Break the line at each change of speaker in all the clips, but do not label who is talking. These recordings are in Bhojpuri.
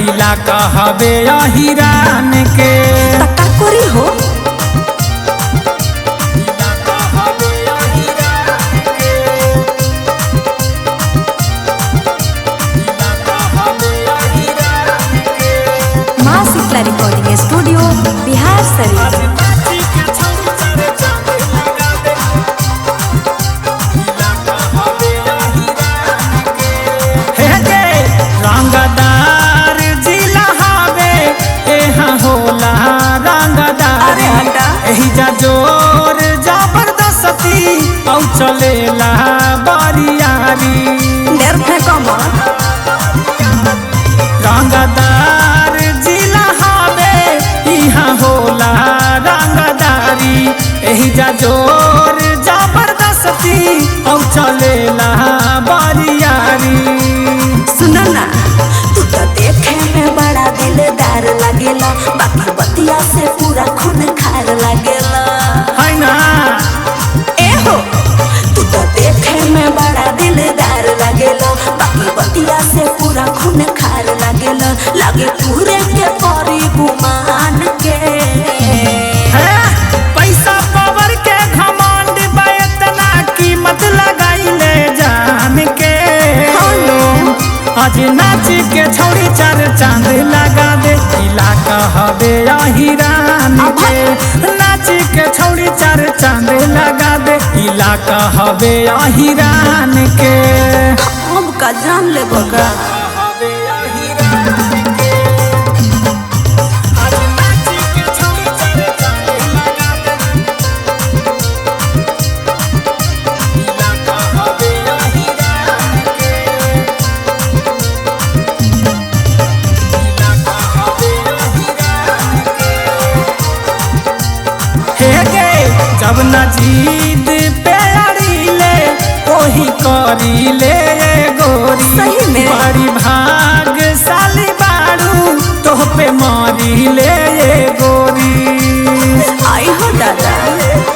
इलाका हवे अहिरान के।
तक्का कोरी हो माँ शीतला रिकॉर्डिंग स्टूडियो बिहार शरीफ।
रंगदार जिला हवे यहाँ होला रंगदार एही जा जोर जबरदस्ती औ चलेला बरियारी। रंगदार जिला हवे यहाँ होला रंगदारी एही जा जोर जबरदस्ती औ चलेला बरियारी।
सुनो ना तू तो देखे में बड़ा दिलदार लगेला बाकी बतिया से पूरा खून खार लगेला
है ना।
ए हो तू तो देखे में बड़ा दिलदार लगेला बाकी बतिया से पूरा खून खार लगेला लगे पूरे के परी गुमान के।
पैसा पावर के घमंड बा इतना कीमत लगाइले जान के। आज नाच के छोड़ी चार चांद लगा दे इलाका हवे अहिरान के। नाच के छोड़ी चार चांद लगा दे इलाका हवे अहिरान के।
अब का जान ले बगा
जब न जीत पे अड़ीले वही करीले गोरी। बड़ी भाग साली बारू तोह पे मारीले गोरी।
आई हो दादा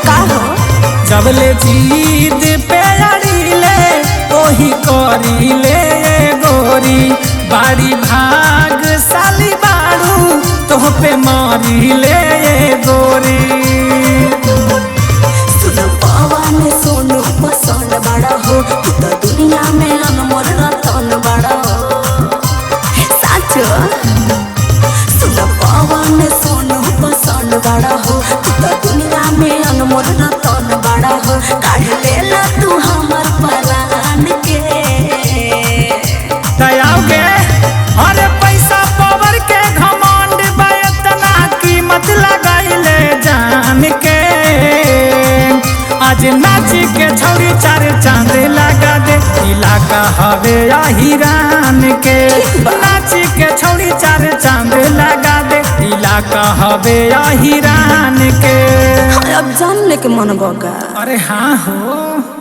का हो
जब ले जीत पे अड़ीले वही करीले गोरी। बड़ी भाग साली बारू तोह पे मारीले गोरी।
सोनू पसंद बड़ा हो तू तो दुनिया में अनमोल रतन बड़ा हो साचो। सुन पवन सोनू पसंद बड़ा हो तू तो दुनिया में अनमोल रतन बड़ा हो काढ़ लेला तू हमर परान के।
दयाओगे अरे पैसा पावर के घमंड बा इतना कीमत लगाइले जान के। आज नाच के छोड़ी चार चांद लगा दे इलाका हवे अहिरान के। नाच के छोड़ी चार चांद लगा दे इलाका हवे अहिरान के।
अब जान ले के मन बगा।
अरे हाँ हो।